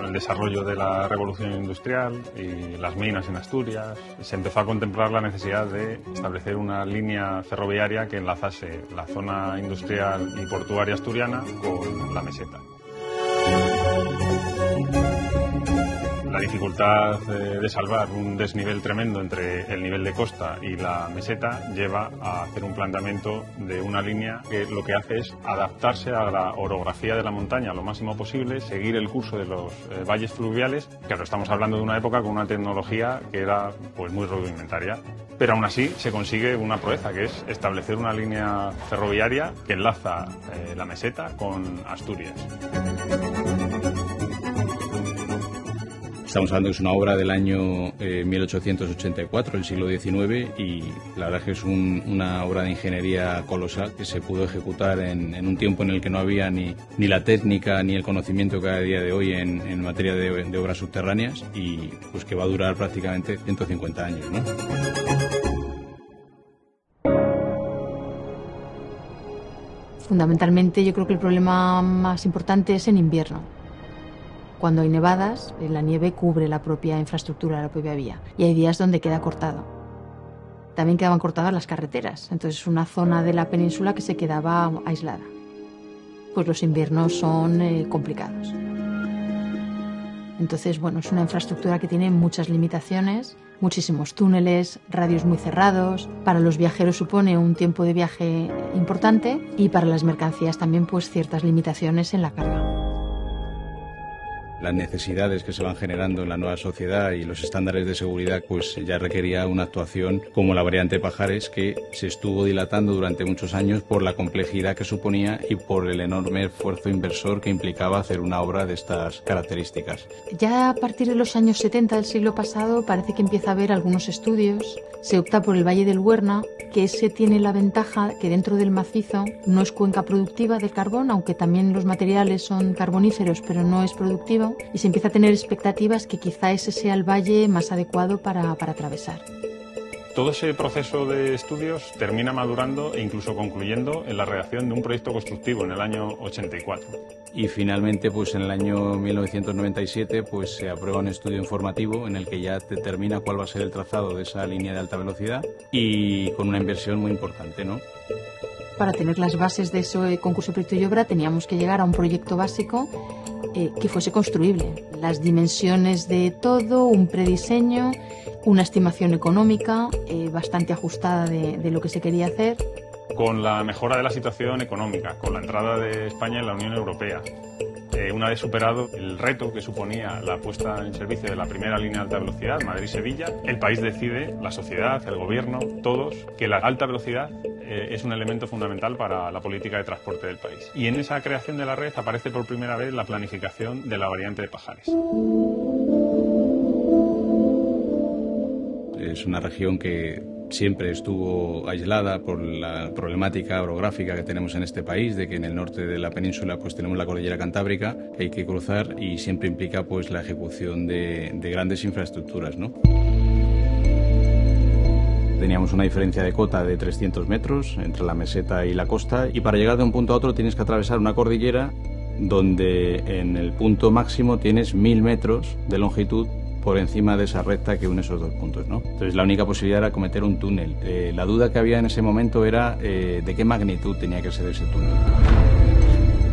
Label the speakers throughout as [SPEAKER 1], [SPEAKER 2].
[SPEAKER 1] Con el desarrollo de la revolución industrial y las minas en Asturias, se empezó a contemplar la necesidad de establecer una línea ferroviaria que enlazase la zona industrial y portuaria asturiana con la meseta. La dificultad de salvar un desnivel tremendo entre el nivel de costa y la meseta lleva a hacer un planteamiento de una línea que lo que hace es adaptarse a la orografía de la montaña lo máximo posible, seguir el curso de los valles fluviales. Claro, estamos hablando de una época con una tecnología que era pues muy rudimentaria, pero aún así se consigue una proeza, que es establecer una línea ferroviaria que enlaza la meseta con Asturias.
[SPEAKER 2] Estamos hablando que es una obra del año 1884, el siglo XIX, y la verdad es que es una obra de ingeniería colosal que se pudo ejecutar en un tiempo en el que no había ni la técnica ni el conocimiento que hay a día de hoy en materia de obras subterráneas, y pues que va a durar prácticamente 150 años, ¿no?
[SPEAKER 3] Fundamentalmente yo creo que el problema más importante es en invierno. Cuando hay nevadas, la nieve cubre la propia infraestructura, la propia vía, y hay días donde queda cortado. También quedaban cortadas las carreteras, entonces es una zona de la península que se quedaba aislada. Pues los inviernos son complicados. Entonces, bueno, es una infraestructura que tiene muchas limitaciones, muchísimos túneles, radios muy cerrados. Para los viajeros supone un tiempo de viaje importante y para las mercancías también pues ciertas limitaciones en la carga.
[SPEAKER 2] Las necesidades que se van generando en la nueva sociedad y los estándares de seguridad, pues ya requería una actuación como la variante Pajares, que se estuvo dilatando durante muchos años por la complejidad que suponía y por el enorme esfuerzo inversor que implicaba hacer una obra de estas características.
[SPEAKER 3] Ya a partir de los años 70 del siglo pasado parece que empieza a haber algunos estudios. Se opta por el Valle del Huerna, que ese tiene la ventaja que dentro del macizo no es cuenca productiva del carbón, aunque también los materiales son carboníferos, pero no es productivo. Y se empieza a tener expectativas que quizá ese sea el valle más adecuado para atravesar.
[SPEAKER 1] Todo ese proceso de estudios termina madurando e incluso concluyendo en la redacción de un proyecto constructivo en el año 84.
[SPEAKER 2] Y finalmente, pues en el año 1997, pues se aprueba un estudio informativo en el que ya determina cuál va a ser el trazado de esa línea de alta velocidad y con una inversión muy importante, ¿no?
[SPEAKER 3] Para tener las bases de ese concurso de proyecto y obra teníamos que llegar a un proyecto básico que fuese construible. Las dimensiones de todo, un prediseño, una estimación económica bastante ajustada de lo que se quería hacer.
[SPEAKER 1] Con la mejora de la situación económica, con la entrada de España en la Unión Europea, una vez superado el reto que suponía la puesta en servicio de la primera línea de alta velocidad, Madrid-Sevilla, el país decide, la sociedad, el gobierno, todos, que la alta velocidad es un elemento fundamental para la política de transporte del país. Y en esa creación de la red aparece por primera vez la planificación de la variante de Pajares.
[SPEAKER 2] Es una región que siempre estuvo aislada por la problemática orográfica que tenemos en este país, de que en el norte de la península pues tenemos la cordillera Cantábrica que hay que cruzar y siempre implica pues la ejecución de grandes infraestructuras, ¿no? Teníamos una diferencia de cota de 300 metros entre la meseta y la costa, y para llegar de un punto a otro tienes que atravesar una cordillera donde en el punto máximo tienes 1000 metros de longitud por encima de esa recta que une esos dos puntos, ¿no? Entonces la única posibilidad era cometer un túnel. La duda que había en ese momento era de qué magnitud tenía que ser ese túnel.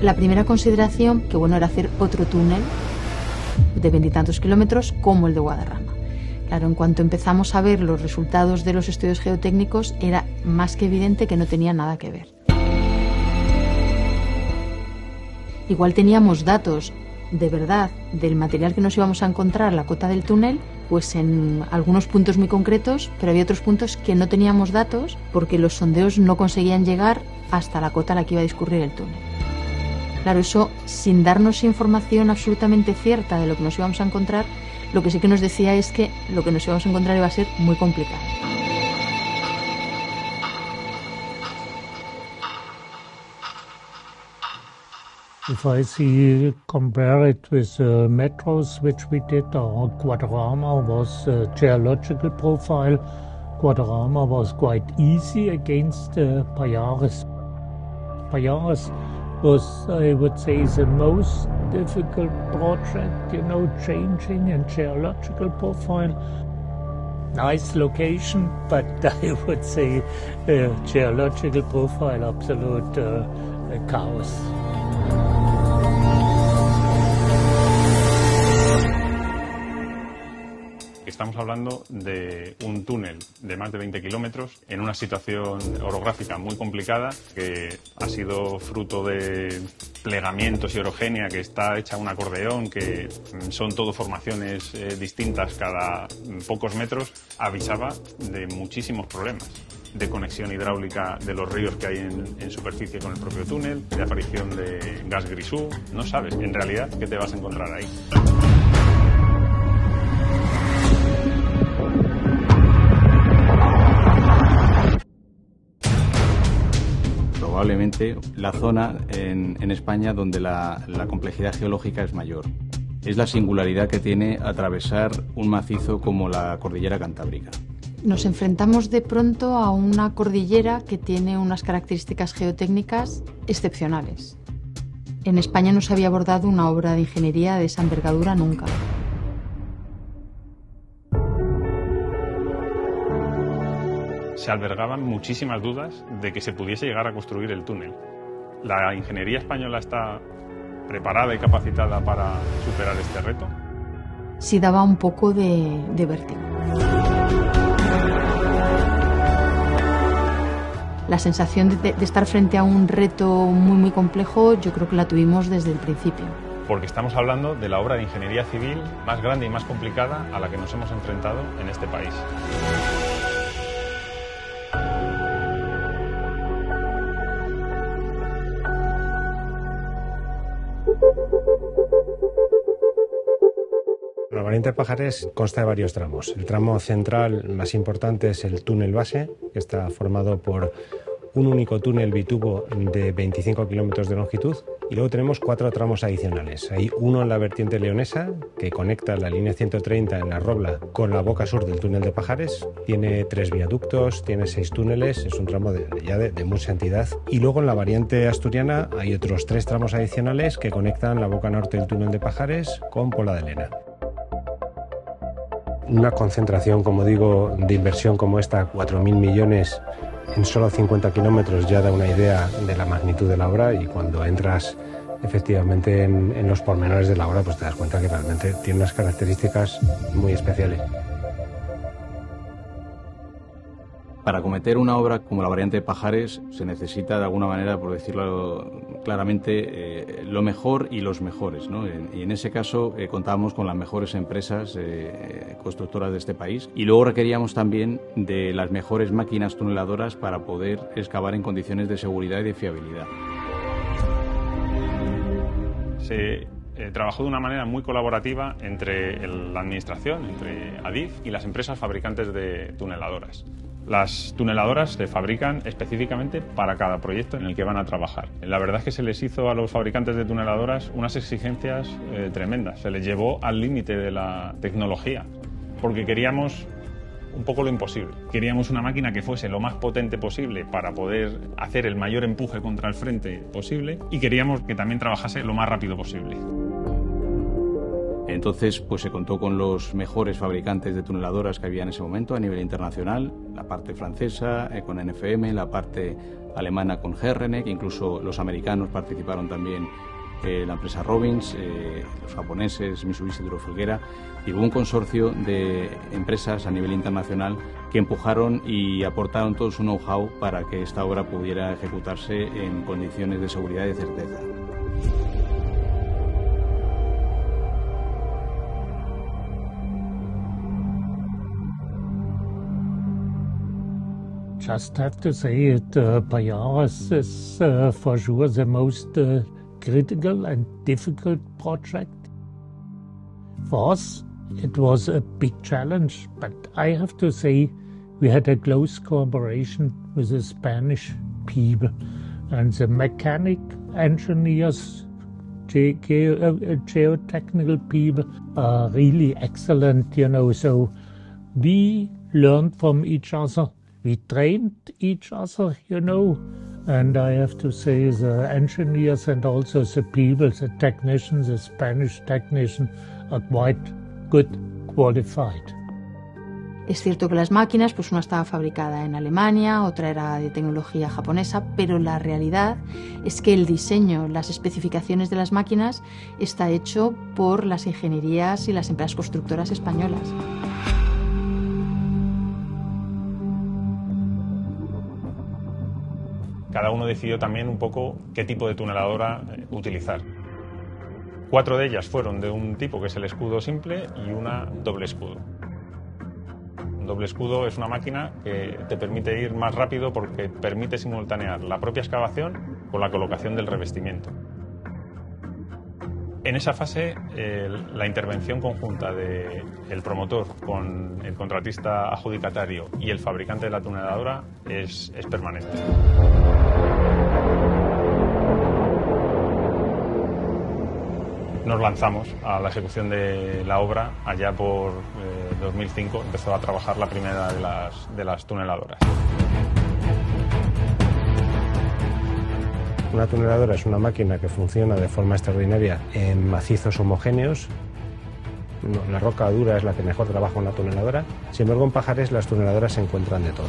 [SPEAKER 3] La primera consideración, que bueno, era hacer otro túnel de 20 y tantos kilómetros como el de Guadarrama. Claro, en cuanto empezamos a ver los resultados de los estudios geotécnicos, era más que evidente que no tenía nada que ver. Igual teníamos datos de verdad del material que nos íbamos a encontrar a la cota del túnel, pues en algunos puntos muy concretos, pero había otros puntos que no teníamos datos porque los sondeos no conseguían llegar hasta la cota a la que iba a discurrir el túnel. Claro, eso sin darnos información absolutamente cierta de lo que nos íbamos a encontrar, lo que sí que nos decía es que lo que nos íbamos a encontrar iba a ser muy complicado.
[SPEAKER 4] If I compare it with metros which we did, or Guadarrama was a geological profile. Guadarrama was quite easy against Pajares. Pajares was, I would say, the most difficult project, you know, changing in geological profile. Nice location, but I would say geological profile absolute chaos.
[SPEAKER 1] Estamos hablando de un túnel de más de 20 kilómetros en una situación orográfica muy complicada que ha sido fruto de plegamientos y orogenia, que está hecha un acordeón, que son todo formaciones distintas cada pocos metros. Avisaba de muchísimos problemas de conexión hidráulica de los ríos que hay en superficie con el propio túnel, de aparición de gas grisú. No sabes en realidad qué te vas a encontrar ahí.
[SPEAKER 2] Probablemente la zona en España donde la complejidad geológica es mayor. Es la singularidad que tiene atravesar un macizo como la cordillera Cantábrica.
[SPEAKER 3] Nos enfrentamos de pronto a una cordillera que tiene unas características geotécnicas excepcionales. En España no se había abordado una obra de ingeniería de esa envergadura nunca.
[SPEAKER 1] Se albergaban muchísimas dudas de que se pudiese llegar a construir el túnel. ¿La ingeniería española está preparada y capacitada para superar este reto?
[SPEAKER 3] Sí daba un poco de vértigo. La sensación de estar frente a un reto muy complejo, yo creo que la tuvimos desde el principio.
[SPEAKER 1] Porque estamos hablando de la obra de ingeniería civil más grande y más complicada a la que nos hemos enfrentado en este país.
[SPEAKER 5] La variante de Pajares consta de varios tramos. El tramo central más importante es el túnel base, que está formado por un único túnel bitubo de 25 kilómetros de longitud, y luego tenemos 4 tramos adicionales. Hay uno en la vertiente leonesa, que conecta la línea 130 en La Robla con la boca sur del túnel de Pajares. Tiene 3 viaductos, tiene 6 túneles, es un tramo de mucha entidad. Y luego en la variante asturiana hay otros 3 tramos adicionales que conectan la boca norte del túnel de Pajares con Pola de Lena. Una concentración, como digo, de inversión como esta, 4.000 millones en solo 50 kilómetros, ya da una idea de la magnitud de la obra, y cuando entras efectivamente en los pormenores de la obra, pues te das cuenta que realmente tiene unas características muy especiales.
[SPEAKER 2] Para acometer una obra como la variante de Pajares se necesita, de alguna manera, por decirlo claramente, lo mejor y los mejores, ¿no? Y en ese caso contábamos con las mejores empresas constructoras de este país, y luego requeríamos también de las mejores máquinas tuneladoras para poder excavar en condiciones de seguridad y de fiabilidad.
[SPEAKER 1] Se trabajó de una manera muy colaborativa entre la administración, entre Adif y las empresas fabricantes de tuneladoras. Las tuneladoras se fabrican específicamente para cada proyecto en el que van a trabajar. La verdad es que se les hizo a los fabricantes de tuneladoras unas exigencias tremendas. Se les llevó al límite de la tecnología, porque queríamos un poco lo imposible. Queríamos una máquina que fuese lo más potente posible para poder hacer el mayor empuje contra el frente posible, y queríamos que también trabajase lo más rápido posible.
[SPEAKER 2] Entonces, pues se contó con los mejores fabricantes de tuneladoras que había en ese momento a nivel internacional, la parte francesa con NFM, la parte alemana con Herrenek, incluso los americanos participaron también, la empresa Robbins, los japoneses, Mitsubishi Hydro-Folguera, y hubo un consorcio de empresas a nivel internacional que empujaron y aportaron todo su know-how para que esta obra pudiera ejecutarse en condiciones de seguridad y de certeza.
[SPEAKER 4] Just have to say it, Pajares is for sure the most critical and difficult project. For us, it was a big challenge, but I have to say we had a close cooperation with the Spanish people, and the mechanic engineers, geotechnical people are really excellent, you know, so we learned from each other. We trained each other, you know, And I have to say the engineers and also the people, the technicians, the Spanish technicians are quite good qualified.
[SPEAKER 3] Es cierto que las máquinas, pues una estaba fabricada en Alemania, otra era de tecnología japonesa, pero la realidad es que el diseño, las especificaciones de las máquinas está hecho por las ingenierías y las empresas constructoras españolas.
[SPEAKER 1] Cada uno decidió también un poco qué tipo de tuneladora utilizar. 4 de ellas fueron de un tipo que es el escudo simple y una doble escudo. Un doble escudo es una máquina que te permite ir más rápido porque permite simultanear la propia excavación con la colocación del revestimiento. En esa fase, la intervención conjunta del promotor con el contratista adjudicatario y el fabricante de la tuneladora es permanente. Nos lanzamos a la ejecución de la obra. Allá por 2005 empezó a trabajar la primera de las tuneladoras.
[SPEAKER 5] Una tuneladora es una máquina que funciona de forma extraordinaria en macizos homogéneos. La roca dura es la que mejor trabaja una tuneladora. Sin embargo, en Pajares las tuneladoras se encuentran de todo.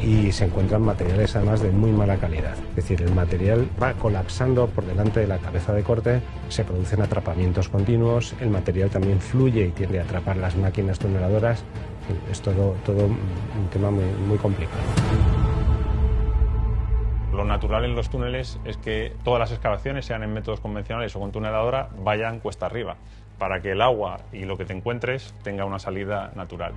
[SPEAKER 5] Y se encuentran materiales además de muy mala calidad. Es decir, el material va colapsando por delante de la cabeza de corte, se producen atrapamientos continuos, el material también fluye y tiende a atrapar las máquinas tuneladoras. Es todo un tema muy complicado.
[SPEAKER 1] Lo natural en los túneles es que todas las excavaciones, sean en métodos convencionales o con tuneladora, vayan cuesta arriba, para que el agua y lo que te encuentres tenga una salida natural.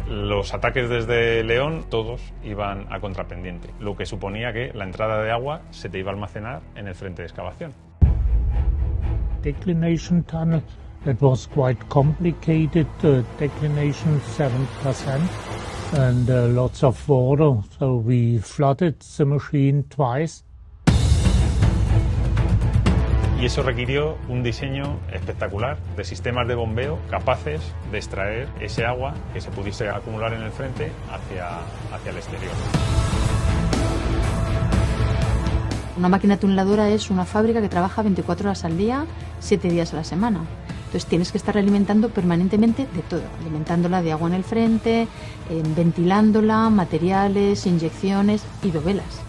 [SPEAKER 1] Los ataques desde León, todos iban a contrapendiente, lo que suponía que la entrada de agua se te iba a almacenar en el frente de excavación.
[SPEAKER 4] Declination tunnel, it was quite complicated, declination 7%. And lots of water, so we flooded the machine twice.
[SPEAKER 1] Y eso requirió un diseño espectacular de sistemas de bombeo capaces de extraer ese agua que se pudiese acumular en el frente hacia el exterior.
[SPEAKER 3] Una máquina tuneladora es una fábrica que trabaja 24 horas al día, 7 días a la semana. Entonces tienes que estar alimentando permanentemente de todo, alimentándola de agua en el frente, ventilándola, materiales, inyecciones y dovelas.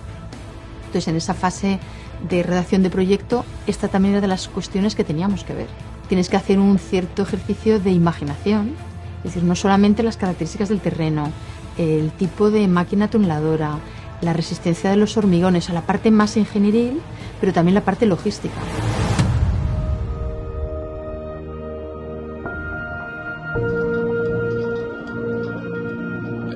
[SPEAKER 3] Entonces en esa fase de redacción de proyecto, esta también era de las cuestiones que teníamos que ver. Tienes que hacer un cierto ejercicio de imaginación, es decir, no solamente las características del terreno, el tipo de máquina tuneladora, la resistencia de los hormigones, a la parte más ingenieril, pero también la parte logística.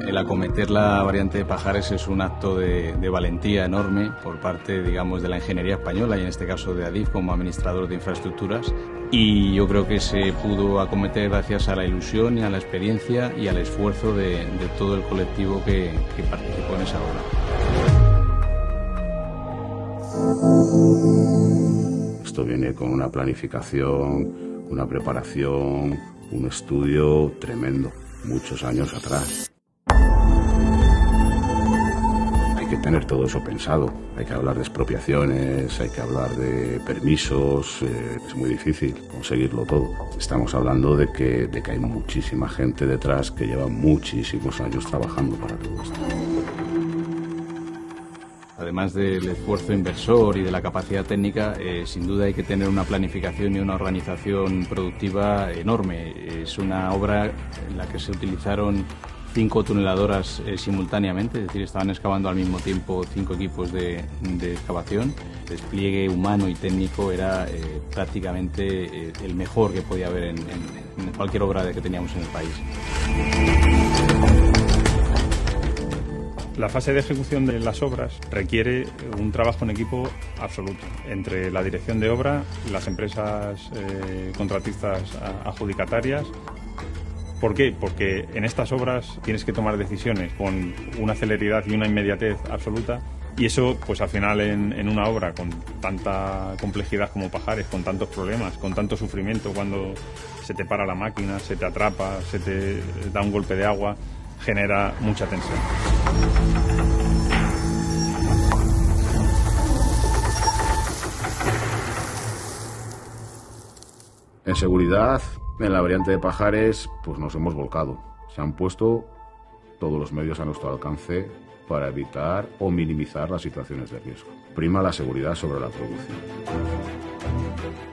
[SPEAKER 2] El acometer la variante de Pajares es un acto de valentía enorme por parte, digamos, de la ingeniería española y en este caso de Adif como administrador de infraestructuras, y yo creo que se pudo acometer gracias a la ilusión y a la experiencia y al esfuerzo de todo el colectivo que participó en esa obra.
[SPEAKER 6] Esto viene con una planificación, una preparación, un estudio tremendo, muchos años atrás. Hay que tener todo eso pensado, hay que hablar de expropiaciones, hay que hablar de permisos, es muy difícil conseguirlo todo. Estamos hablando de que hay muchísima gente detrás que lleva muchísimos años trabajando para todo esto.
[SPEAKER 2] Además del esfuerzo inversor y de la capacidad técnica, sin duda hay que tener una planificación y una organización productiva enorme. Es una obra en la que se utilizaron 5 tuneladoras simultáneamente, es decir, estaban excavando al mismo tiempo 5 equipos de excavación. El despliegue humano y técnico era prácticamente el mejor que podía haber en cualquier obra que teníamos en el país.
[SPEAKER 1] La fase de ejecución de las obras requiere un trabajo en equipo absoluto entre la dirección de obra, las empresas contratistas adjudicatarias. ¿Por qué? Porque en estas obras tienes que tomar decisiones con una celeridad y una inmediatez absoluta, y eso, pues al final en una obra con tanta complejidad como Pajares, con tantos problemas, con tanto sufrimiento cuando se te para la máquina, se te atrapa, se te da un golpe de agua, genera mucha tensión.
[SPEAKER 6] En seguridad, en la variante de Pajares, pues nos hemos volcado. Se han puesto todos los medios a nuestro alcance para evitar o minimizar las situaciones de riesgo. Prima la seguridad sobre la producción.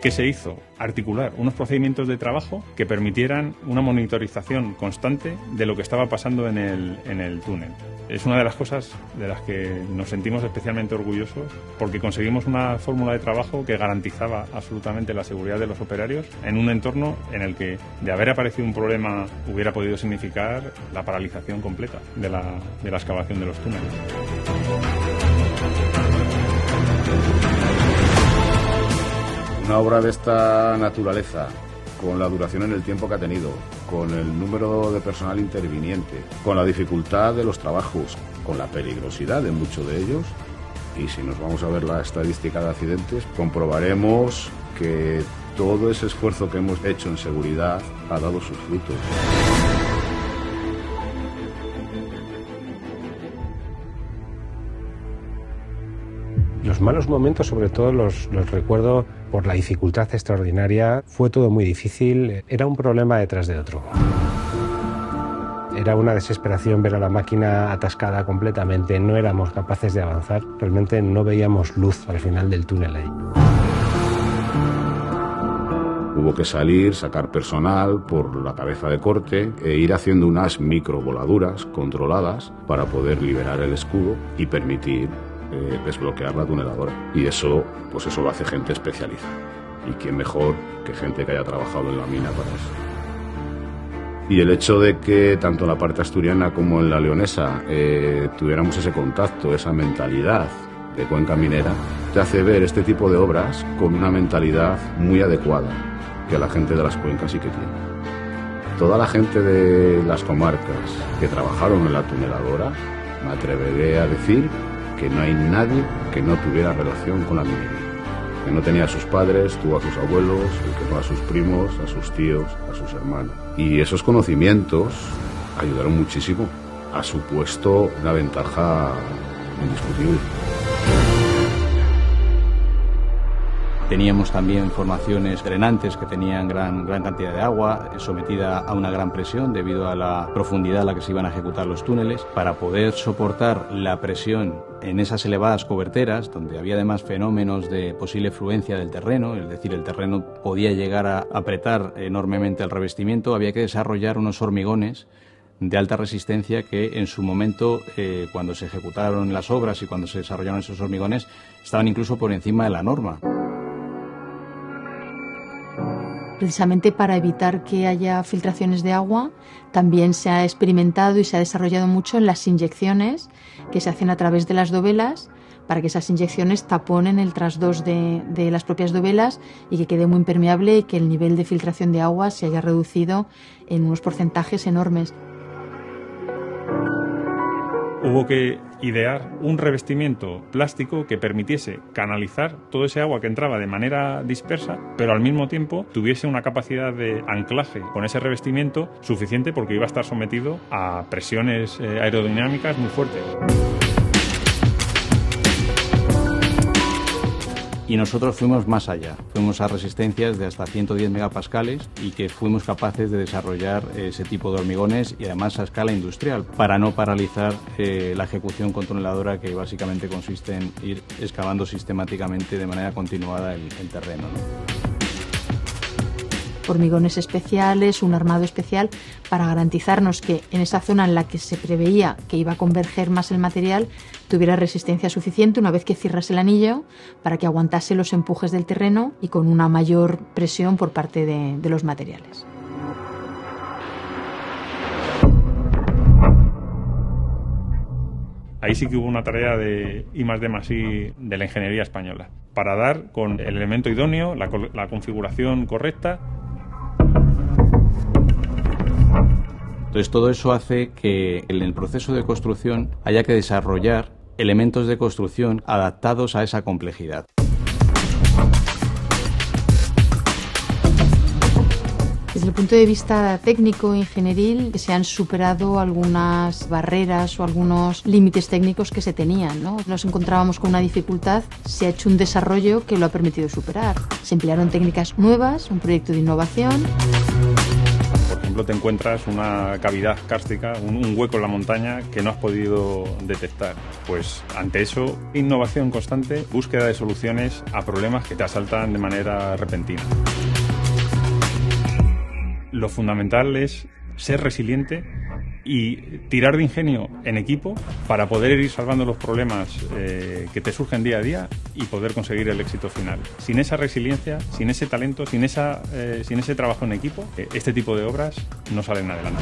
[SPEAKER 1] ¿Qué se hizo? Articular unos procedimientos de trabajo que permitieran una monitorización constante de lo que estaba pasando en el túnel. Es una de las cosas de las que nos sentimos especialmente orgullosos, porque conseguimos una fórmula de trabajo que garantizaba absolutamente la seguridad de los operarios en un entorno en el que, de haber aparecido un problema, hubiera podido significar la paralización completa de la excavación de los túneles.
[SPEAKER 6] Una obra de esta naturaleza, con la duración en el tiempo que ha tenido, con el número de personal interviniente, con la dificultad de los trabajos, con la peligrosidad de muchos de ellos, y si nos vamos a ver la estadística de accidentes, comprobaremos que todo ese esfuerzo que hemos hecho en seguridad ha dado sus frutos.
[SPEAKER 5] Los malos momentos, sobre todo, los recuerdo por la dificultad extraordinaria. Fue todo muy difícil, era un problema detrás de otro. Era una desesperación ver a la máquina atascada completamente, no éramos capaces de avanzar, realmente no veíamos luz al final del túnel ahí.
[SPEAKER 6] Hubo que salir, sacar personal por la cabeza de corte e ir haciendo unas microvoladuras controladas para poder liberar el escudo y permitir desbloquear la tuneladora. Y eso, pues eso lo hace gente especializada. Y quién mejor que gente que haya trabajado en la mina para eso. Y el hecho de que tanto en la parte asturiana como en la leonesa tuviéramos ese contacto, esa mentalidad de cuenca minera, te hace ver este tipo de obras con una mentalidad muy adecuada que la gente de las cuencas sí que tiene. Toda la gente de las comarcas que trabajaron en la tuneladora, me atreveré a decir que no hay nadie que no tuviera relación con la minería. Que no tenía a sus padres, tuvo a sus abuelos, que no a sus primos, a sus tíos, a sus hermanos. Y esos conocimientos ayudaron muchísimo. Ha supuesto una ventaja indiscutible.
[SPEAKER 2] Teníamos también formaciones drenantes que tenían gran cantidad de agua sometida a una gran presión debido a la profundidad a la que se iban a ejecutar los túneles. Para poder soportar la presión en esas elevadas coberteras, donde había además fenómenos de posible fluencia del terreno, es decir, el terreno podía llegar a apretar enormemente el revestimiento, había que desarrollar unos hormigones de alta resistencia que en su momento, cuando se ejecutaron las obras y cuando se desarrollaron esos hormigones, estaban incluso por encima de la norma.
[SPEAKER 3] Precisamente para evitar que haya filtraciones de agua, también se ha experimentado y se ha desarrollado mucho en las inyecciones que se hacen a través de las dovelas, para que esas inyecciones taponen el trasdos de las propias dovelas y que quede muy impermeable y que el nivel de filtración de agua se haya reducido en unos porcentajes enormes.
[SPEAKER 1] Hubo que idear un revestimiento plástico que permitiese canalizar todo ese agua que entraba de manera dispersa, pero al mismo tiempo tuviese una capacidad de anclaje con ese revestimiento suficiente, porque iba a estar sometido a presiones aerodinámicas muy fuertes.
[SPEAKER 2] Y nosotros fuimos más allá, fuimos a resistencias de hasta 110 megapascales y que fuimos capaces de desarrollar ese tipo de hormigones y además a escala industrial para no paralizar la ejecución con tuneladora, que básicamente consiste en ir excavando sistemáticamente de manera continuada el terreno, ¿no?
[SPEAKER 3] Hormigones especiales, un armado especial para garantizarnos que en esa zona en la que se preveía que iba a converger más el material tuviera resistencia suficiente una vez que cierras el anillo para que aguantase los empujes del terreno y con una mayor presión por parte de los materiales.
[SPEAKER 1] Ahí sí que hubo una tarea de I+D+I de la ingeniería española para dar con el elemento idóneo, la configuración correcta.
[SPEAKER 2] Entonces todo eso hace que en el proceso de construcción haya que desarrollar elementos de construcción adaptados a esa complejidad.
[SPEAKER 3] Desde el punto de vista técnico e ingenieril, se han superado algunas barreras o algunos límites técnicos que se tenían, ¿no? Nos encontrábamos con una dificultad, se ha hecho un desarrollo que lo ha permitido superar. Se emplearon técnicas nuevas, un proyecto de innovación.
[SPEAKER 1] Por ejemplo, te encuentras una cavidad kárstica, un hueco en la montaña que no has podido detectar. Pues ante eso, innovación constante, búsqueda de soluciones a problemas que te asaltan de manera repentina. Lo fundamental es ser resiliente y tirar de ingenio en equipo para poder ir salvando los problemas que te surgen día a día y poder conseguir el éxito final. Sin esa resiliencia, sin ese talento, sin ese trabajo en equipo, este tipo de obras no salen adelante.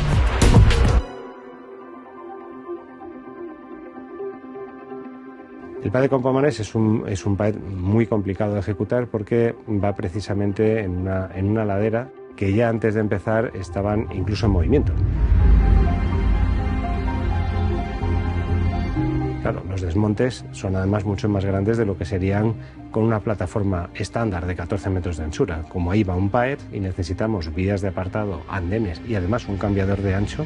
[SPEAKER 5] El PAE de Campomanes es un PAE muy complicado de ejecutar porque va precisamente en una ladera que ya antes de empezar estaban incluso en movimiento. Claro, los desmontes son además mucho más grandes de lo que serían con una plataforma estándar de 14 metros de anchura. Como ahí va un PAE y necesitamos vías de apartado, andenes y además un cambiador de ancho,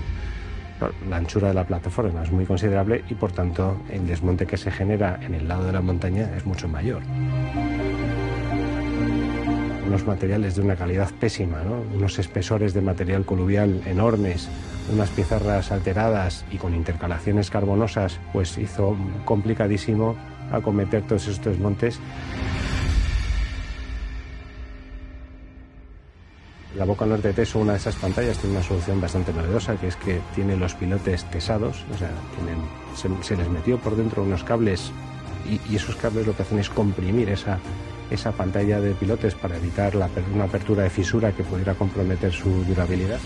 [SPEAKER 5] la anchura de la plataforma es muy considerable y por tanto el desmonte que se genera en el lado de la montaña es mucho mayor. Unos materiales de una calidad pésima, ¿no? Unos espesores de material coluvial enormes, unas pizarras alteradas y con intercalaciones carbonosas, pues hizo complicadísimo acometer todos estos desmontes. La Boca Norte de Teso, una de esas pantallas, tiene una solución bastante novedosa, que es que tiene los pilotes pesados, o sea, se les metió por dentro unos cables y esos cables lo que hacen es comprimir esa pantalla de pilotes para evitar una apertura de fisura que pudiera comprometer su durabilidad.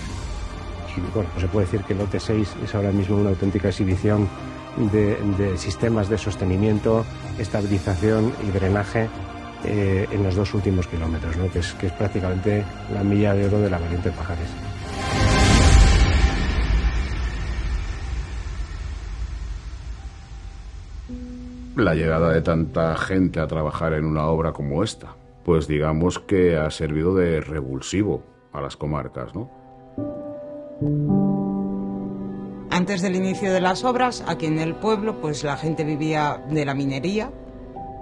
[SPEAKER 5] Y bueno, pues se puede decir que el OT6 es ahora mismo una auténtica exhibición de sistemas de sostenimiento, estabilización y drenaje en los 2 últimos kilómetros, ¿no? que es prácticamente la milla de oro de la variante Pajares.
[SPEAKER 6] La llegada de tanta gente a trabajar en una obra como esta, pues digamos que ha servido de revulsivo a las comarcas, ¿no?
[SPEAKER 7] Antes del inicio de las obras, aquí en el pueblo, pues la gente vivía de la minería,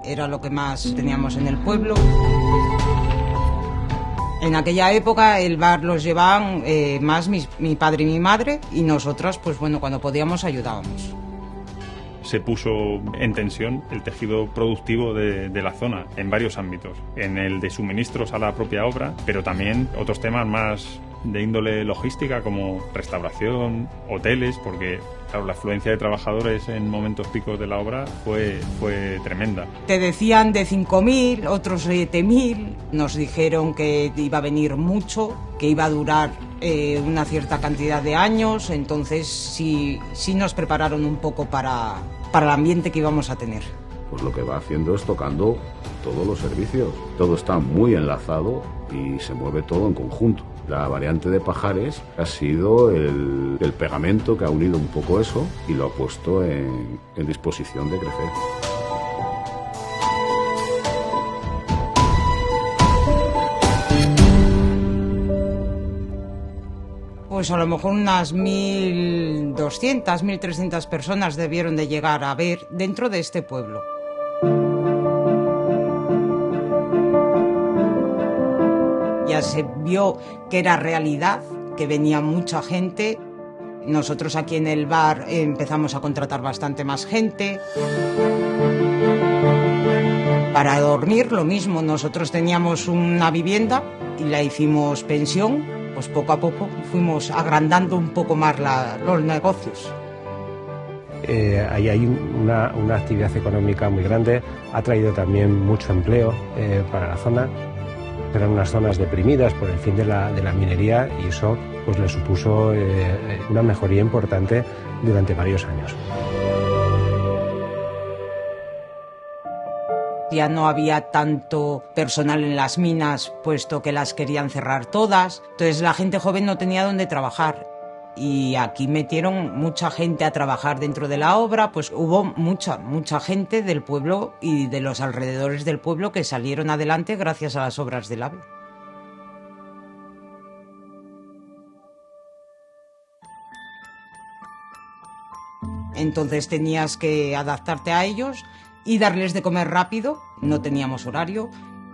[SPEAKER 7] era lo que más teníamos en el pueblo. En aquella época el bar los llevaban más mi padre y mi madre, y nosotras, pues bueno, cuando podíamos ayudábamos.
[SPEAKER 1] Se puso en tensión el tejido productivo de la zona en varios ámbitos, en el de suministros a la propia obra, pero también otros temas más de índole logística como restauración, hoteles, porque claro, la afluencia de trabajadores en momentos picos de la obra fue tremenda.
[SPEAKER 7] Te decían de 5.000, otros 7.000, nos dijeron que iba a venir mucho, que iba a durar una cierta cantidad de años, entonces sí nos prepararon un poco para el ambiente que íbamos a tener.
[SPEAKER 6] Pues lo que va haciendo es tocando todos los servicios, todo está muy enlazado y se mueve todo en conjunto. La variante de Pajares ha sido el pegamento que ha unido un poco eso y lo ha puesto en disposición de crecer.
[SPEAKER 7] Pues a lo mejor unas 1.200, 1.300 personas debieron de llegar a ver dentro de este pueblo. Ya se vio que era realidad, que venía mucha gente. Nosotros aquí en el bar empezamos a contratar bastante más gente. Para dormir lo mismo, nosotros teníamos una vivienda y la hicimos pensión, pues poco a poco fuimos agrandando un poco más los negocios.
[SPEAKER 5] Ahí hay una actividad económica muy grande, ha traído también mucho empleo para la zona. Eran unas zonas deprimidas por el fin de la minería y eso pues le supuso una mejoría importante durante varios años.
[SPEAKER 7] Ya no había tanto personal en las minas, puesto que las querían cerrar todas. Entonces la gente joven no tenía dónde trabajar. Y aquí metieron mucha gente a trabajar dentro de la obra, pues hubo mucha gente del pueblo y de los alrededores del pueblo que salieron adelante gracias a las obras del AVE. Entonces tenías que adaptarte a ellos y darles de comer rápido. No teníamos horario,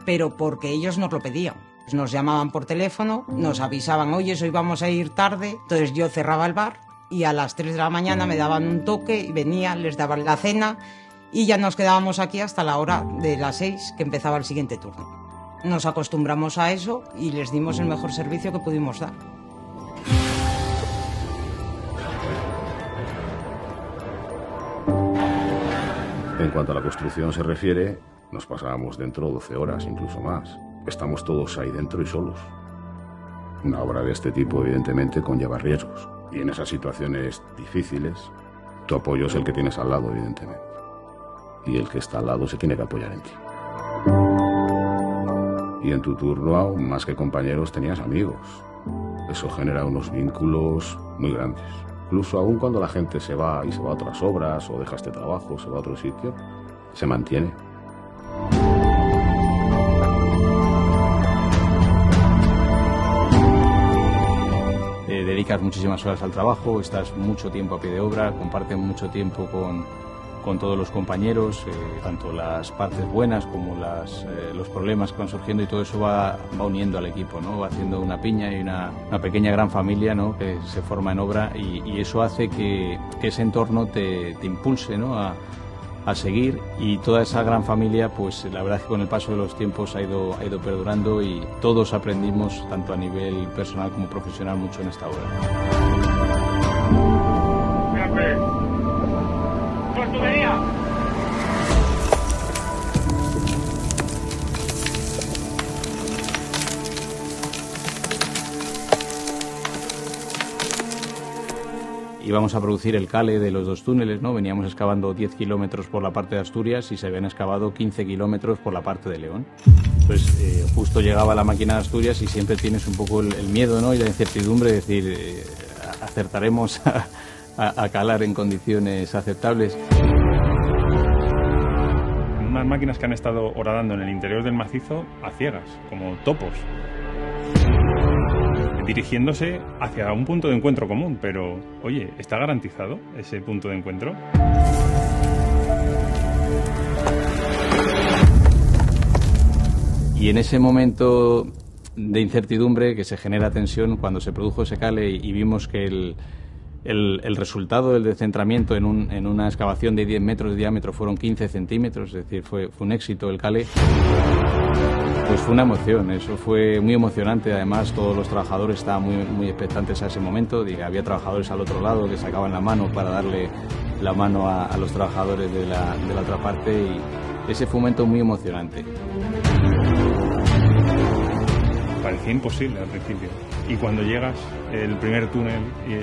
[SPEAKER 7] pero porque ellos nos lo pedían. Nos llamaban por teléfono, nos avisaban, oye, hoy vamos a ir tarde. Entonces yo cerraba el bar y a las 3 de la mañana me daban un toque y venía, les daban la cena y ya nos quedábamos aquí hasta la hora de las 6 que empezaba el siguiente turno. Nos acostumbramos a eso y les dimos el mejor servicio que pudimos dar.
[SPEAKER 6] En cuanto a la construcción se refiere, nos pasábamos dentro 12 horas, incluso más. Estamos todos ahí dentro y solos. Una obra de este tipo, evidentemente, conlleva riesgos. Y en esas situaciones difíciles, tu apoyo es el que tienes al lado, evidentemente. Y el que está al lado se tiene que apoyar en ti. Y en tu turno, más que compañeros, tenías amigos. Eso genera unos vínculos muy grandes. Incluso aún cuando la gente se va y se va a otras obras o deja este trabajo, se va a otro sitio, se mantiene.
[SPEAKER 2] Dedicas muchísimas horas al trabajo, estás mucho tiempo a pie de obra, compartes mucho tiempo con todos los compañeros, tanto las partes buenas como los problemas que van surgiendo, y todo eso va uniendo al equipo, ¿no? Va haciendo una piña y una pequeña gran familia, ¿no? Que se forma en obra, y eso hace que ese entorno te impulse, ¿no? a seguir, y toda esa gran familia, pues la verdad es que con el paso de los tiempos ha ido perdurando, y todos aprendimos, tanto a nivel personal como profesional, mucho en esta obra. Íbamos a producir el cale de los 2 túneles, ¿no? Veníamos excavando 10 kilómetros por la parte de Asturias y se habían excavado 15 kilómetros por la parte de León. Entonces, justo llegaba la máquina de Asturias y siempre tienes un poco el miedo, ¿no? Y la incertidumbre de decir, ¿acertaremos a calar en condiciones aceptables?
[SPEAKER 1] Unas máquinas que han estado horadando en el interior del macizo a ciegas, como topos, dirigiéndose hacia un punto de encuentro común, pero, oye, ¿está garantizado ese punto de encuentro?
[SPEAKER 2] Y en ese momento de incertidumbre, que se genera tensión, cuando se produjo ese cale y vimos que el resultado del descentramiento en una excavación de 10 metros de diámetro fueron 15 centímetros, es decir, fue un éxito el cale, pues fue una emoción. Eso fue muy emocionante. Además, todos los trabajadores estaban muy expectantes a ese momento. Había trabajadores al otro lado que sacaban la mano para darle la mano a los trabajadores de la otra parte, y ese fue un momento muy emocionante.
[SPEAKER 1] Parecía imposible al principio, y cuando llegas el primer túnel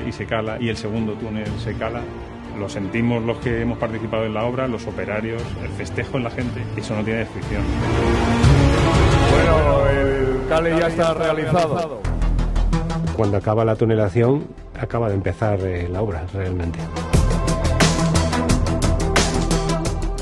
[SPEAKER 1] y se cala, y el segundo túnel se cala, lo sentimos los que hemos participado en la obra, los operarios, el festejo en la gente, eso no tiene descripción.
[SPEAKER 8] Bueno, el cale ya está realizado.
[SPEAKER 5] Cuando acaba la tunelación, acaba de empezar la obra realmente.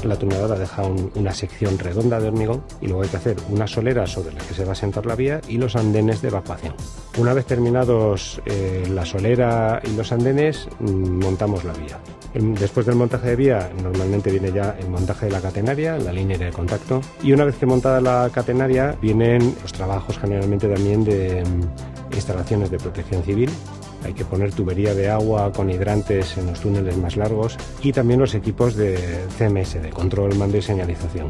[SPEAKER 5] La tuneladora deja una sección redonda de hormigón, y luego hay que hacer una solera sobre la que se va a sentar la vía y los andenes de evacuación. Una vez terminados la solera y los andenes, montamos la vía. Después del montaje de vía, normalmente viene ya el montaje de la catenaria, la línea de contacto, y una vez que montada la catenaria, vienen los trabajos generalmente también de instalaciones de protección civil. Hay que poner tubería de agua con hidrantes en los túneles más largos, y también los equipos de CMS, de control, mando y señalización.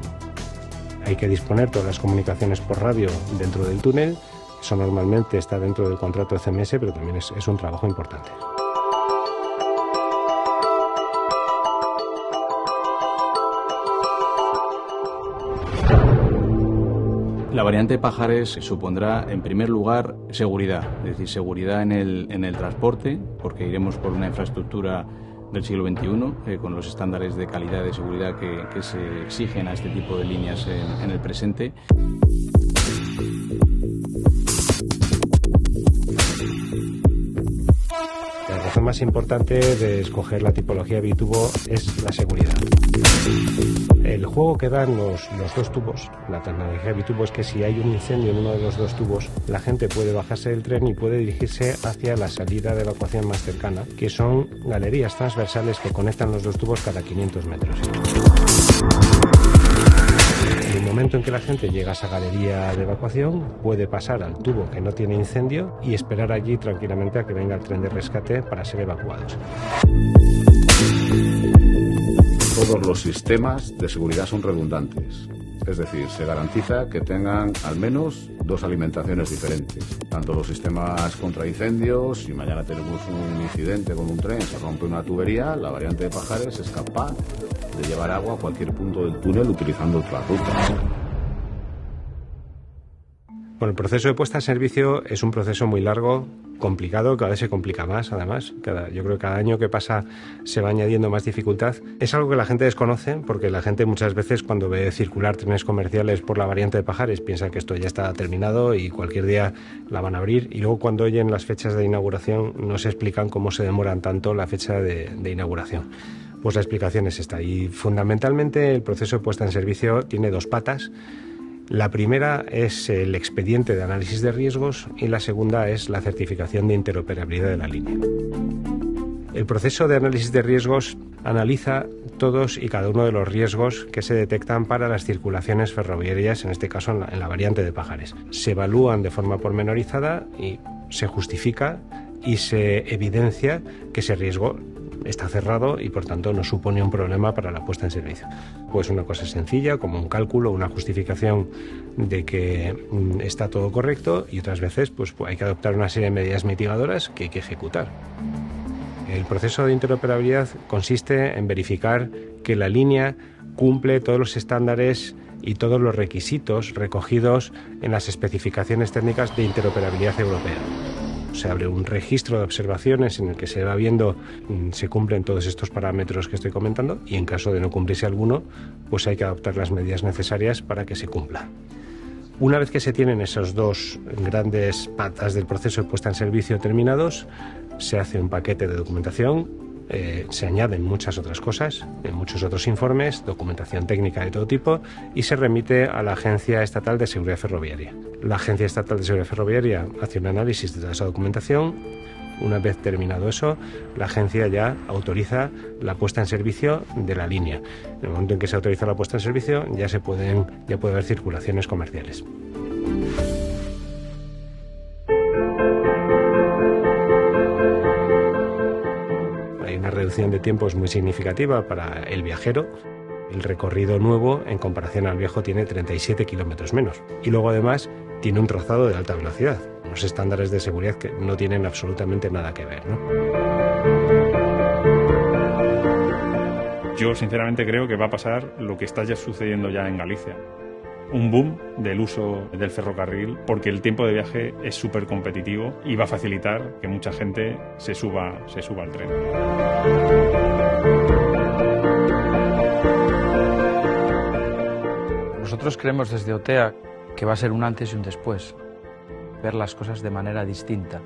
[SPEAKER 5] Hay que disponer todas las comunicaciones por radio dentro del túnel. Eso normalmente está dentro del contrato de CMS, pero también es un trabajo importante.
[SPEAKER 2] La variante Pajares supondrá, en primer lugar, seguridad, es decir, seguridad en el transporte, porque iremos por una infraestructura del siglo XXI, con los estándares de calidad y de seguridad que se exigen a este tipo de líneas en el presente.
[SPEAKER 5] La razón más más importante de escoger la tipología de bitubo es la seguridad. El juego que dan los dos tubos, la tecnología de bitubo, es que si hay un incendio en uno de los dos tubos, la gente puede bajarse del tren y puede dirigirse hacia la salida de evacuación más cercana, que son galerías transversales que conectan los dos tubos cada 500 metros. En el momento en que la gente llega a esa galería de evacuación, puede pasar al tubo que no tiene incendio y esperar allí tranquilamente a que venga el tren de rescate para ser evacuados.
[SPEAKER 6] Todos los sistemas de seguridad son redundantes. Es decir, se garantiza que tengan al menos 2 alimentaciones diferentes. Tanto los sistemas contra incendios, si mañana tenemos un incidente con un tren, se rompe una tubería, la variante de Pajares es capaz de llevar agua a cualquier punto del túnel utilizando otras rutas.
[SPEAKER 5] Bueno, el proceso de puesta en servicio es un proceso muy largo, complicado, cada vez se complica más, además. Yo creo que cada año que pasa se va añadiendo más dificultad. Es algo que la gente desconoce, porque la gente muchas veces cuando ve circular trenes comerciales por la variante de Pajares piensa que esto ya está terminado y cualquier día la van a abrir, y luego cuando oyen las fechas de inauguración no se explican cómo se demoran tanto la fecha de inauguración. Pues la explicación es esta, y fundamentalmente el proceso de puesta en servicio tiene 2 patas. La primera es el expediente de análisis de riesgos y la segunda es la certificación de interoperabilidad de la línea. El proceso de análisis de riesgos analiza todos y cada uno de los riesgos que se detectan para las circulaciones ferroviarias, en este caso en la variante de Pajares. Se evalúan de forma pormenorizada y se justifica y se evidencia que ese riesgo está cerrado y por tanto no supone un problema para la puesta en servicio. Pues una cosa sencilla como un cálculo, una justificación de que está todo correcto, y otras veces pues hay que adoptar una serie de medidas mitigadoras que hay que ejecutar. El proceso de interoperabilidad consiste en verificar que la línea cumple todos los estándares y todos los requisitos recogidos en las especificaciones técnicas de interoperabilidad europea. Se abre un registro de observaciones en el que se va viendo si cumplen todos estos parámetros que estoy comentando, y en caso de no cumplirse alguno, pues hay que adoptar las medidas necesarias para que se cumpla. Una vez que se tienen esos 2 grandes patas del proceso de puesta en servicio terminados, se hace un paquete de documentación, se añaden muchas otras cosas, muchos otros informes, documentación técnica de todo tipo, y se remite a la Agencia Estatal de Seguridad Ferroviaria. La Agencia Estatal de Seguridad Ferroviaria hace un análisis de toda esa documentación. Una vez terminado eso, la agencia ya autoriza la puesta en servicio de la línea. En el momento en que se autoriza la puesta en servicio, ya puede haber circulaciones comerciales. Una reducción de tiempo es muy significativa para el viajero. El recorrido nuevo, en comparación al viejo, tiene 37 kilómetros menos. Y luego, además, tiene un trazado de alta velocidad. Unos estándares de seguridad que no tienen absolutamente nada que ver, ¿no?
[SPEAKER 1] Yo, sinceramente, creo que va a pasar lo que está ya sucediendo ya en Galicia. Un boom del uso del ferrocarril, porque el tiempo de viaje es súper competitivo y va a facilitar que mucha gente se suba al tren.
[SPEAKER 9] Nosotros creemos desde OTEA que va a ser un antes y un después, ver las cosas de manera distinta.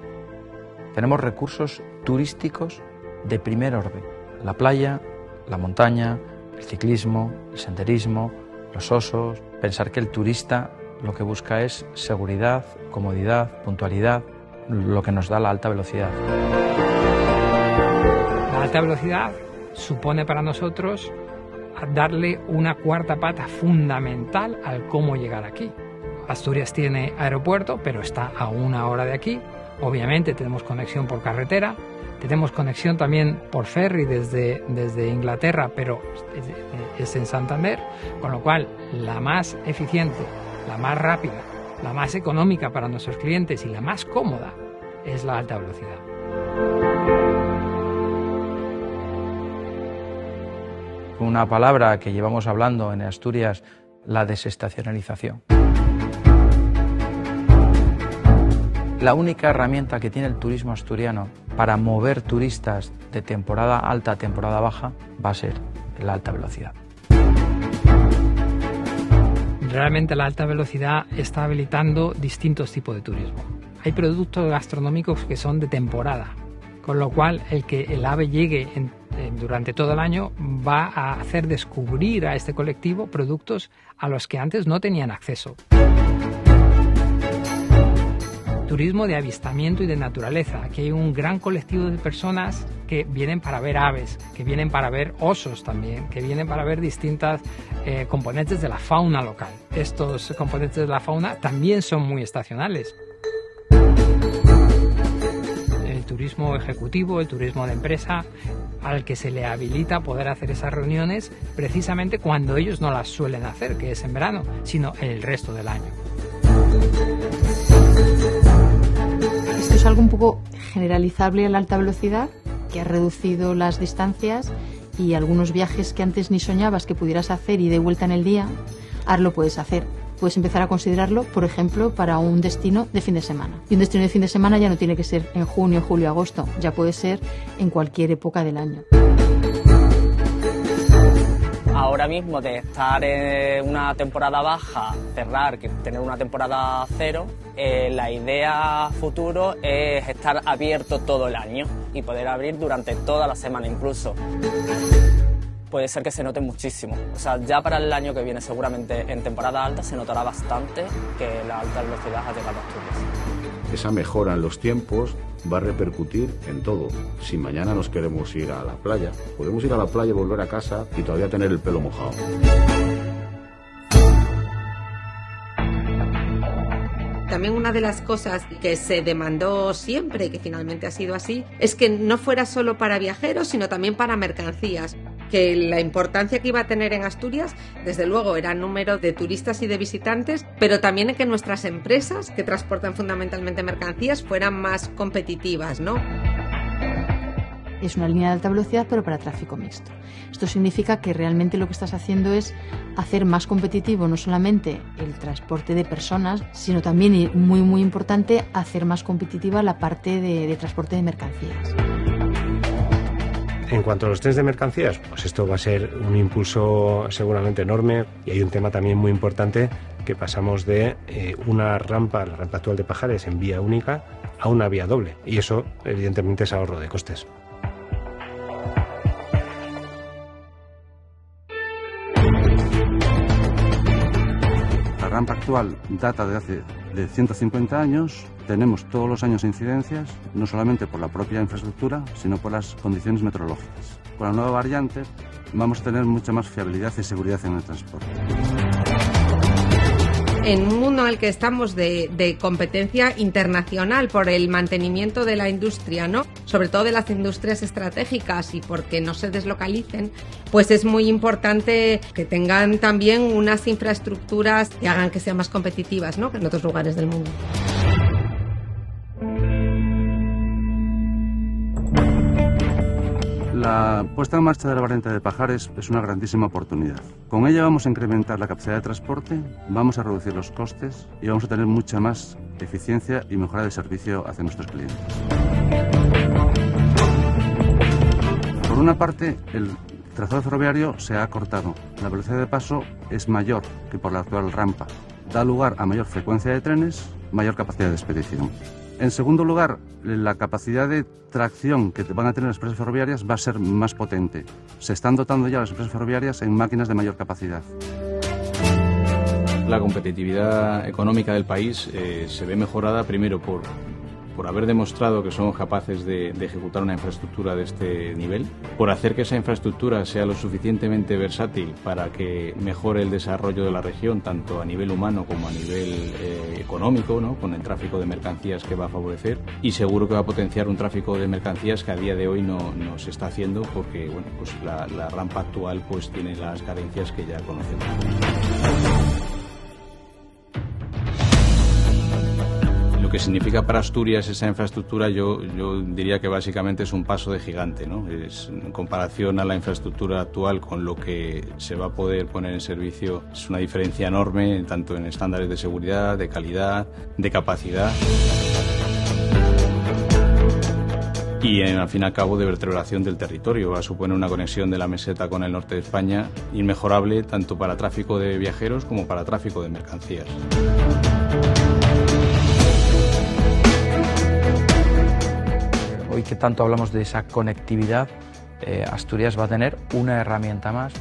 [SPEAKER 9] Tenemos recursos turísticos de primer orden: la playa, la montaña, el ciclismo, el senderismo, los osos. Pensar que el turista lo que busca es seguridad, comodidad, puntualidad, lo que nos da la alta velocidad.
[SPEAKER 10] La alta velocidad supone para nosotros darle una cuarta pata fundamental al cómo llegar aquí. Asturias tiene aeropuerto, pero está a 1 hora de aquí. Obviamente tenemos conexión por carretera. Tenemos conexión también por ferry desde Inglaterra, pero es en Santander, con lo cual la más eficiente, la más rápida, la más económica para nuestros clientes y la más cómoda es la alta velocidad.
[SPEAKER 9] Una palabra que llevamos hablando en Asturias, la desestacionalización. La única herramienta que tiene el turismo asturiano para mover turistas de temporada alta a temporada baja va a ser la alta velocidad.
[SPEAKER 10] Realmente la alta velocidad está habilitando distintos tipos de turismo. Hay productos gastronómicos que son de temporada, con lo cual el que el AVE llegue durante todo el año va a hacer descubrir a este colectivo productos a los que antes no tenían acceso. Turismo de avistamiento y de naturaleza. Aquí hay un gran colectivo de personas que vienen para ver aves, que vienen para ver osos también, que vienen para ver distintas componentes de la fauna local. Estos componentes de la fauna también son muy estacionales. El turismo ejecutivo, el turismo de empresa, al que se le habilita poder hacer esas reuniones precisamente cuando ellos no las suelen hacer, que es en verano, sino el resto del año.
[SPEAKER 3] Esto es algo un poco generalizable a la alta velocidad, que ha reducido las distancias y algunos viajes que antes ni soñabas que pudieras hacer y de vuelta en el día, ahora lo puedes hacer. Puedes empezar a considerarlo, por ejemplo, para un destino de fin de semana. Y un destino de fin de semana ya no tiene que ser en junio, julio, agosto, ya puede ser en cualquier época del año.
[SPEAKER 11] Ahora mismo, de estar en una temporada baja, cerrar, que tener una temporada cero, la idea futuro es estar abierto todo el año y poder abrir durante toda la semana incluso. Puede ser que se note muchísimo. O sea, ya para el año que viene, seguramente en temporada alta, se notará bastante que la alta velocidad ha llegado a Asturias.
[SPEAKER 6] Esa mejora en los tiempos va a repercutir en todo. Si mañana nos queremos ir a la playa, podemos ir a la playa y volver a casa y todavía tener el pelo mojado.
[SPEAKER 12] También una de las cosas que se demandó siempre, y que finalmente ha sido así, es que no fuera solo para viajeros, sino también para mercancías. Que la importancia que iba a tener en Asturias, desde luego, era el número de turistas y de visitantes, pero también en que nuestras empresas, que transportan fundamentalmente mercancías, fueran más competitivas, ¿no?
[SPEAKER 3] Es una línea de alta velocidad, pero para tráfico mixto. Esto significa que realmente lo que estás haciendo es hacer más competitivo no solamente el transporte de personas, sino también, y muy muy importante, hacer más competitiva la parte de transporte de mercancías.
[SPEAKER 5] En cuanto a los trenes de mercancías, pues esto va a ser un impulso seguramente enorme, y hay un tema también muy importante, que pasamos de una rampa, la rampa actual de Pajares, en vía única a una vía doble, y eso evidentemente es ahorro de costes.
[SPEAKER 13] La rampa actual data de hace 150 años. Tenemos todos los años incidencias, no solamente por la propia infraestructura, sino por las condiciones meteorológicas. Con la nueva variante vamos a tener mucha más fiabilidad y seguridad en el transporte.
[SPEAKER 12] En un mundo en el que estamos de competencia internacional por el mantenimiento de la industria, ¿no? Sobre todo de las industrias estratégicas, y porque no se deslocalicen, pues es muy importante que tengan también unas infraestructuras que hagan que sean más competitivas, ¿no?, que en otros lugares del mundo.
[SPEAKER 13] La puesta en marcha de la variante de Pajares es una grandísima oportunidad. Con ella vamos a incrementar la capacidad de transporte, vamos a reducir los costes y vamos a tener mucha más eficiencia y mejora de servicio hacia nuestros clientes. Por una parte, el trazado ferroviario se ha acortado. La velocidad de paso es mayor que por la actual rampa. Da lugar a mayor frecuencia de trenes, mayor capacidad de expedición. En segundo lugar, la capacidad de tracción que van a tener las empresas ferroviarias va a ser más potente. Se están dotando ya las empresas ferroviarias en máquinas de mayor capacidad.
[SPEAKER 2] La competitividad económica del país se ve mejorada primero por haber demostrado que somos capaces de ejecutar una infraestructura de este nivel, por hacer que esa infraestructura sea lo suficientemente versátil para que mejore el desarrollo de la región, tanto a nivel humano como a nivel económico, ¿no?, con el tráfico de mercancías que va a favorecer, y seguro que va a potenciar un tráfico de mercancías que a día de hoy no se está haciendo, porque bueno, pues la rampa actual pues tiene las carencias que ya conocemos. Lo que significa para Asturias esa infraestructura, yo diría que básicamente es un paso de gigante, ¿no? Es, en comparación a la infraestructura actual, con lo que se va a poder poner en servicio, es una diferencia enorme, tanto en estándares de seguridad, de calidad, de capacidad y, al fin y al cabo, de vertebración del territorio. Va a suponer una conexión de la meseta con el norte de España inmejorable, tanto para tráfico de viajeros como para tráfico de mercancías.
[SPEAKER 9] Hoy que que tanto hablamos de esa conectividad, Asturias va a tener una herramienta más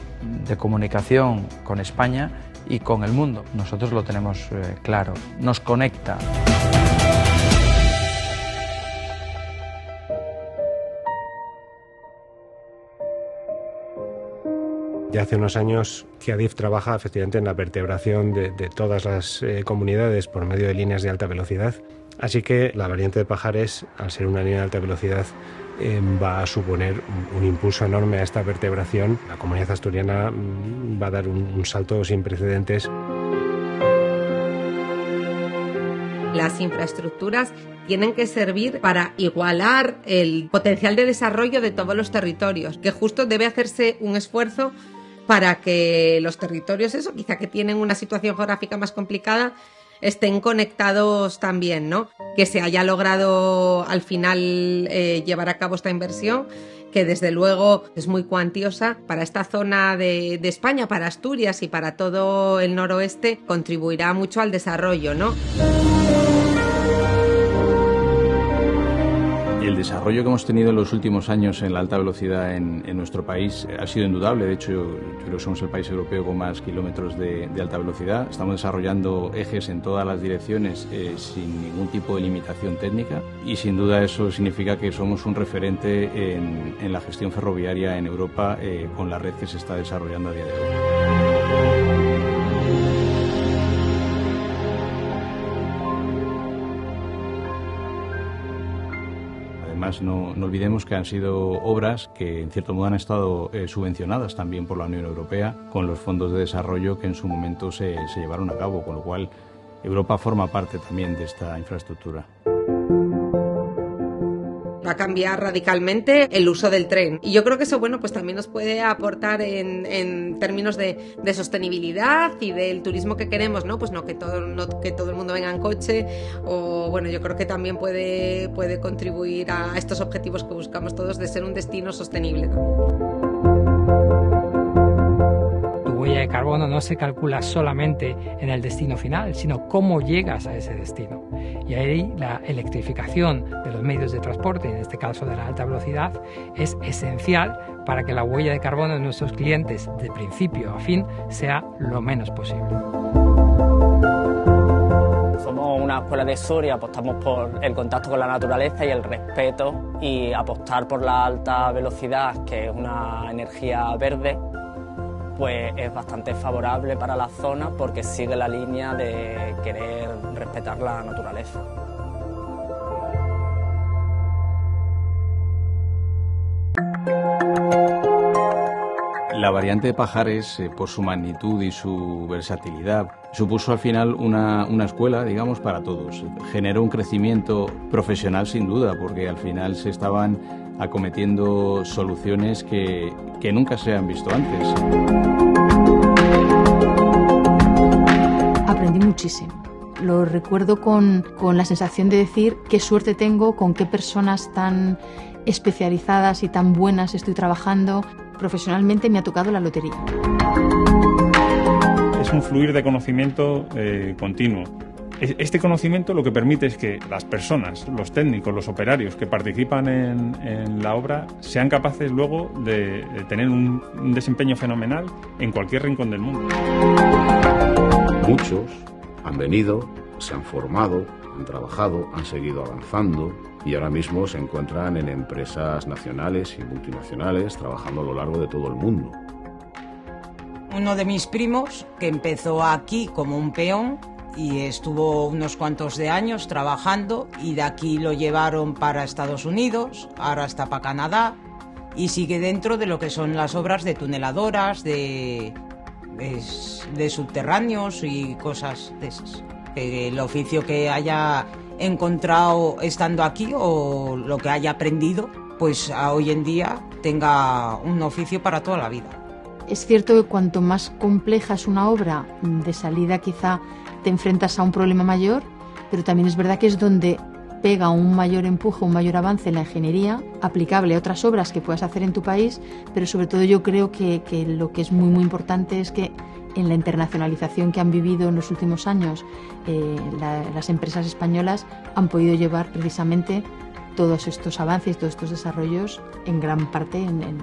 [SPEAKER 9] de comunicación con España y con el mundo. Nosotros lo tenemos claro, nos conecta.
[SPEAKER 5] Ya hace unos años que Adif trabaja efectivamente en la vertebración de todas las comunidades por medio de líneas de alta velocidad. Así que la variante de Pajares, al ser una línea de alta velocidad, va a suponer un impulso enorme a esta vertebración. La comunidad asturiana va a dar un salto sin precedentes.
[SPEAKER 12] Las infraestructuras tienen que servir para igualar el potencial de desarrollo de todos los territorios, que justo debe hacerse un esfuerzo para que los territorios, quizá que tienen una situación geográfica más complicada, estén conectados también, ¿no? Que se haya logrado al final llevar a cabo esta inversión, que desde luego es muy cuantiosa para esta zona de España, para Asturias y para todo el noroeste, contribuirá mucho al desarrollo, ¿no?
[SPEAKER 2] El desarrollo que hemos tenido en los últimos años en la alta velocidad en nuestro país ha sido indudable. De hecho, yo creo que somos el país europeo con más kilómetros de alta velocidad. Estamos desarrollando ejes en todas las direcciones sin ningún tipo de limitación técnica y sin duda eso significa que somos un referente en la gestión ferroviaria en Europa con la red que se está desarrollando a día de hoy. Además, no olvidemos que han sido obras que en cierto modo han estado subvencionadas también por la Unión Europea con los fondos de desarrollo que en su momento se llevaron a cabo, con lo cual Europa forma parte también de esta infraestructura.
[SPEAKER 12] Va a cambiar radicalmente el uso del tren. Y yo creo que eso, bueno, pues también nos puede aportar en términos de sostenibilidad y del turismo que queremos, ¿no? Pues no que todo el mundo venga en coche, o bueno, yo creo que también puede contribuir a estos objetivos que buscamos todos de ser un destino sostenible también.
[SPEAKER 10] Huella de carbono no se calcula solamente en el destino final, sino cómo llegas a ese destino. Y ahí la electrificación de los medios de transporte, en este caso de la alta velocidad, es esencial para que la huella de carbono de nuestros clientes, de principio a fin, sea lo menos posible.
[SPEAKER 11] Somos una escuela de sur y apostamos por el contacto con la naturaleza y el respeto, y apostar por la alta velocidad, que es una energía verde, pues es bastante favorable para la zona porque sigue la línea de querer respetar la naturaleza.
[SPEAKER 2] La variante de Pajares, por su magnitud y su versatilidad, supuso al final una escuela, digamos, para todos. Generó un crecimiento profesional sin duda, porque al final se estaban acometiendo soluciones que nunca se han visto antes.
[SPEAKER 3] Aprendí muchísimo. Lo recuerdo con la sensación de decir qué suerte tengo, con qué personas tan especializadas y tan buenas estoy trabajando. Profesionalmente me ha tocado la lotería.
[SPEAKER 1] Es un fluir de conocimiento continuo. Este conocimiento lo que permite es que las personas, los técnicos, los operarios que participan en la obra sean capaces luego de tener un desempeño fenomenal en cualquier rincón del mundo.
[SPEAKER 6] Muchos han venido, se han formado, han trabajado, han seguido avanzando y ahora mismo se encuentran en empresas nacionales y multinacionales trabajando a lo largo de todo el mundo.
[SPEAKER 7] Uno de mis primos, que empezó aquí como un peón y estuvo unos cuantos de años trabajando, y de aquí lo llevaron para Estados Unidos, ahora está para Canadá y sigue dentro de lo que son las obras de tuneladoras, de subterráneos y cosas de esas. El oficio que haya encontrado estando aquí o lo que haya aprendido, pues hoy en día tenga un oficio para toda la vida.
[SPEAKER 3] Es cierto que cuanto más compleja es una obra, de salida quizá te enfrentas a un problema mayor, pero también es verdad que es donde pega un mayor empuje, un mayor avance en la ingeniería, aplicable a otras obras que puedas hacer en tu país, pero sobre todo yo creo que lo que es muy, muy importante es que en la internacionalización que han vivido en los últimos años, las empresas españolas han podido llevar precisamente todos estos avances, todos estos desarrollos, en gran parte en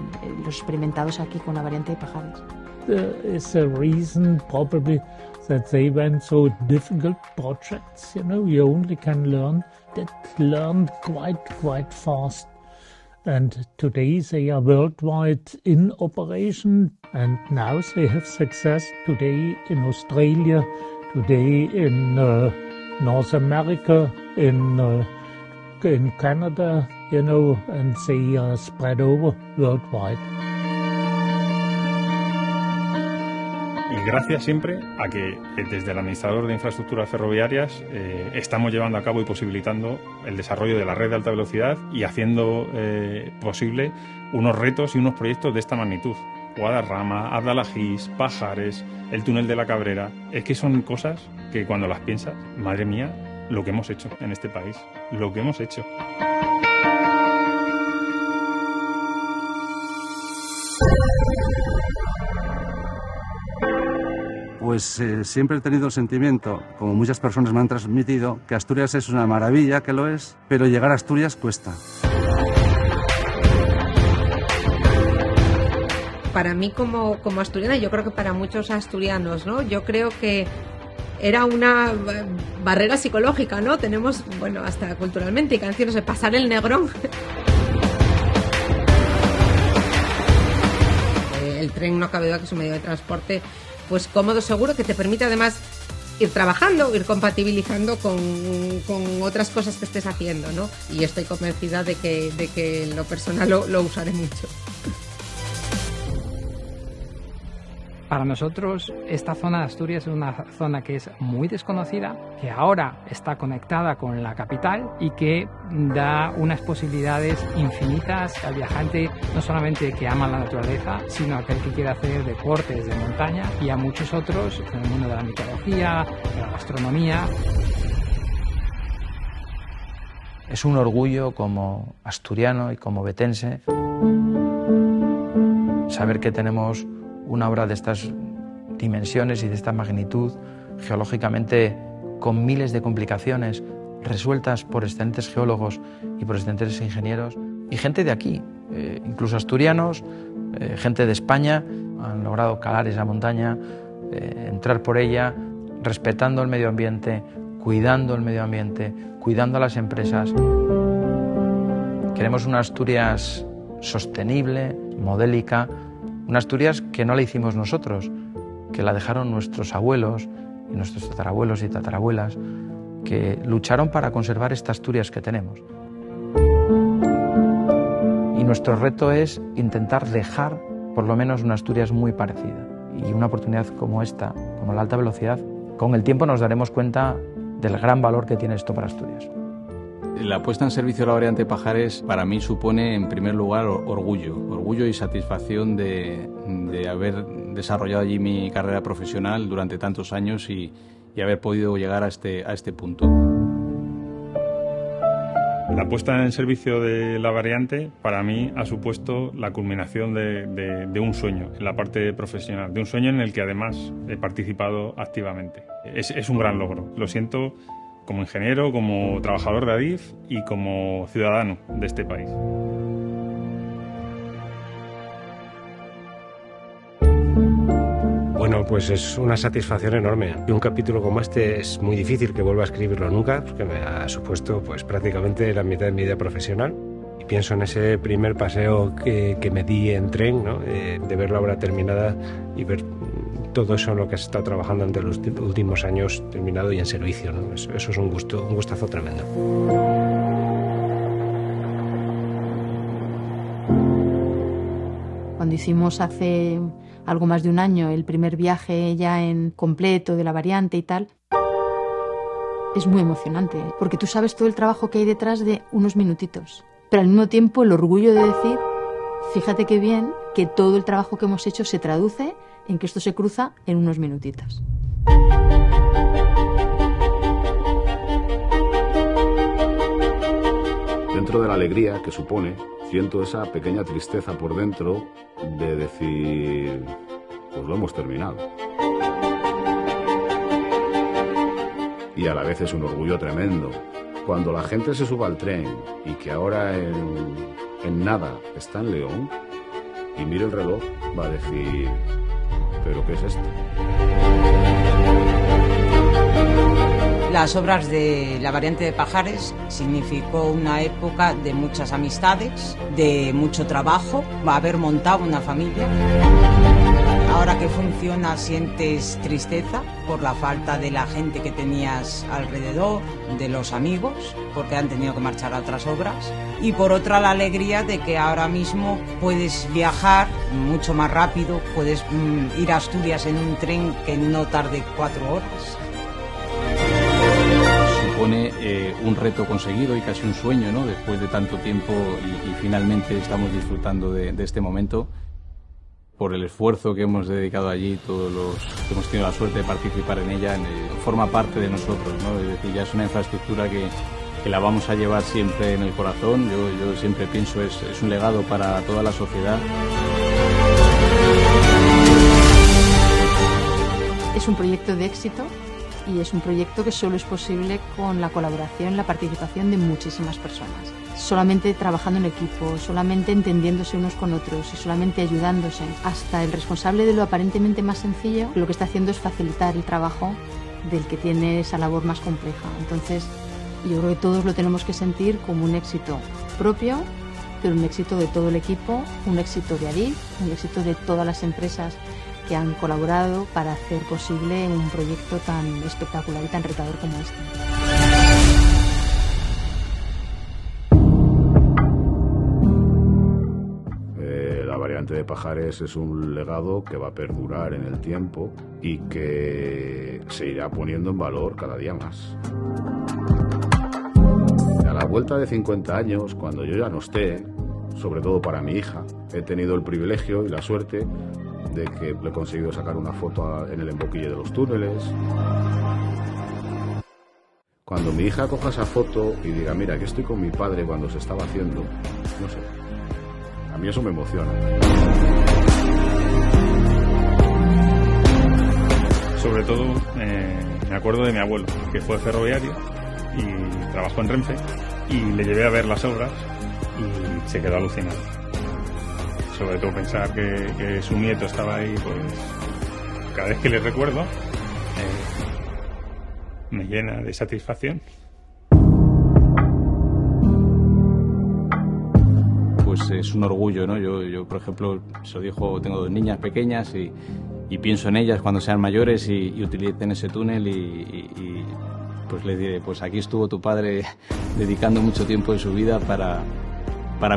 [SPEAKER 3] los experimentados aquí con la variante de Pajares.
[SPEAKER 4] Is a reason probably that they went through difficult projects. You only can learn quite fast. And today they are worldwide in operation, and now they have success today in Australia, today in North America, in Canada, and they are spread over worldwide.
[SPEAKER 1] Y gracias siempre a que desde el administrador de infraestructuras ferroviarias estamos llevando a cabo y posibilitando el desarrollo de la red de alta velocidad y haciendo posible unos retos y unos proyectos de esta magnitud. Guadarrama, Abdalajís, Pajares, el túnel de la Cabrera. Es que son cosas que cuando las piensas, madre mía, lo que hemos hecho en este país, lo que hemos hecho.
[SPEAKER 13] Pues siempre he tenido el sentimiento, como muchas personas me han transmitido, que Asturias es una maravilla, que lo es, pero llegar a Asturias cuesta.
[SPEAKER 12] Para mí como asturiana, yo creo que para muchos asturianos, ¿no? Yo creo que era una barrera psicológica, ¿no? Tenemos, bueno, hasta culturalmente, canciones de pasar el Negrón. El tren no cabe duda que es un medio de transporte pues cómodo, seguro, que te permite además ir trabajando, ir compatibilizando con otras cosas que estés haciendo, ¿no? Y estoy convencida de que en lo personal lo usaré mucho.
[SPEAKER 10] Para nosotros, esta zona de Asturias es una zona que es muy desconocida, que ahora está conectada con la capital y que da unas posibilidades infinitas al viajante, no solamente que ama la naturaleza, sino a aquel que quiere hacer deportes de montaña y a muchos otros en el mundo de la mitología, de la gastronomía.
[SPEAKER 9] Es un orgullo como asturiano y como betense saber que tenemos una obra de estas dimensiones y de esta magnitud, geológicamente con miles de complicaciones, resueltas por excelentes geólogos y por excelentes ingenieros, y gente de aquí, incluso asturianos, gente de España, han logrado calar esa montaña, entrar por ella, respetando el medio ambiente, cuidando el medio ambiente, cuidando a las empresas. Queremos una Asturias sostenible, modélica, una Asturias que no la hicimos nosotros, que la dejaron nuestros abuelos y nuestros tatarabuelos y tatarabuelas, que lucharon para conservar esta Asturias que tenemos. Y nuestro reto es intentar dejar por lo menos una Asturias muy parecida. Y una oportunidad como esta, como la alta velocidad, con el tiempo nos daremos cuenta del gran valor que tiene esto para Asturias.
[SPEAKER 2] La puesta en servicio de la variante Pajares para mí supone en primer lugar orgullo y satisfacción de haber desarrollado allí mi carrera profesional durante tantos años y haber podido llegar a este punto.
[SPEAKER 1] La puesta en servicio de la variante para mí ha supuesto la culminación de un sueño en la parte profesional, de un sueño en el que además he participado activamente. Es un gran logro, lo siento como ingeniero, como trabajador de Adif y como ciudadano de este país.
[SPEAKER 5] Bueno, pues es una satisfacción enorme. Y un capítulo como este es muy difícil que vuelva a escribirlo nunca, porque me ha supuesto pues prácticamente la mitad de mi vida profesional. Y pienso en ese primer paseo que me di en tren, ¿no? De ver la obra terminada y ver todo eso en lo que has estado trabajando durante los últimos años terminado y en servicio, ¿no? Eso es un gustazo tremendo.
[SPEAKER 3] Cuando hicimos hace algo más de un año el primer viaje ya en completo de la variante y tal, es muy emocionante, porque tú sabes todo el trabajo que hay detrás de unos minutitos, pero al mismo tiempo el orgullo de decir, fíjate qué bien que todo el trabajo que hemos hecho se traduce en que esto se cruza en unos minutitos.
[SPEAKER 6] Dentro de la alegría que supone, siento esa pequeña tristeza por dentro de decir, pues lo hemos terminado. Y a la vez es un orgullo tremendo, Cuando la gente se suba al tren y que ahora en nada está en León y mire el reloj, va a decir, ¿pero qué es esto?
[SPEAKER 7] Las obras de la variante de Pajares significó una época de muchas amistades, de mucho trabajo, va a haber montado una familia. Ahora que funciona sientes tristeza por la falta de la gente que tenías alrededor, de los amigos, porque han tenido que marchar a otras obras. Y por otra la alegría de que ahora mismo puedes viajar mucho más rápido, puedes ir a Asturias en un tren que no tarde 4 horas.
[SPEAKER 2] Supone un reto conseguido y casi un sueño, ¿no? Después de tanto tiempo y finalmente estamos disfrutando de este momento por el esfuerzo que hemos dedicado allí, todos los que hemos tenido la suerte de participar en ella, forma parte de nosotros, ¿no? Es decir, ya es una infraestructura que la vamos a llevar siempre en el corazón. Yo siempre pienso es un legado para toda la sociedad.
[SPEAKER 3] Es un proyecto de éxito y es un proyecto que solo es posible con la colaboración, la participación de muchísimas personas. Solamente trabajando en equipo, solamente entendiéndose unos con otros y solamente ayudándose. Hasta el responsable de lo aparentemente más sencillo, lo que está haciendo es facilitar el trabajo del que tiene esa labor más compleja. Entonces, yo creo que todos lo tenemos que sentir como un éxito propio, pero un éxito de todo el equipo, un éxito de Adif, un éxito de todas las empresas que han colaborado para hacer posible un proyecto tan espectacular y tan retador como este.
[SPEAKER 6] La variante de Pajares es un legado que va a perdurar en el tiempo y que se irá poniendo en valor cada día más. A la vuelta de 50 años, cuando yo ya no esté, sobre todo para mi hija, he tenido el privilegio y la suerte de que le he conseguido sacar una foto en el emboquille de los túneles. Cuando mi hija coja esa foto y diga, mira, aquí estoy con mi padre cuando se estaba haciendo, no sé, a mí eso me emociona.
[SPEAKER 1] Sobre todo me acuerdo de mi abuelo, que fue ferroviario y trabajó en Renfe, y le llevé a ver las obras y se quedó alucinado. Sobre todo pensar que su nieto estaba ahí, pues cada vez que le recuerdo me llena de satisfacción.
[SPEAKER 2] Pues es un orgullo, ¿no? Yo por ejemplo, se lo dijo, tengo 2 niñas pequeñas y pienso en ellas cuando sean mayores y utilicen ese túnel y pues les diré, pues aquí estuvo tu padre dedicando mucho tiempo de su vida para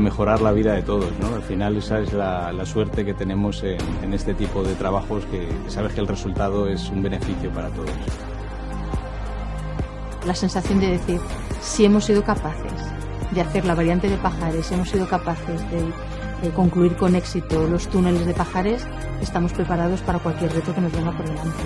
[SPEAKER 2] mejorar la vida de todos, ¿no? Al final esa es la suerte que tenemos en este tipo de trabajos, que sabes que el resultado es un beneficio para todos.
[SPEAKER 3] La sensación de decir, si hemos sido capaces de hacer la variante de Pajares, hemos sido capaces de concluir con éxito los túneles de Pajares, estamos preparados para cualquier reto que nos venga por delante.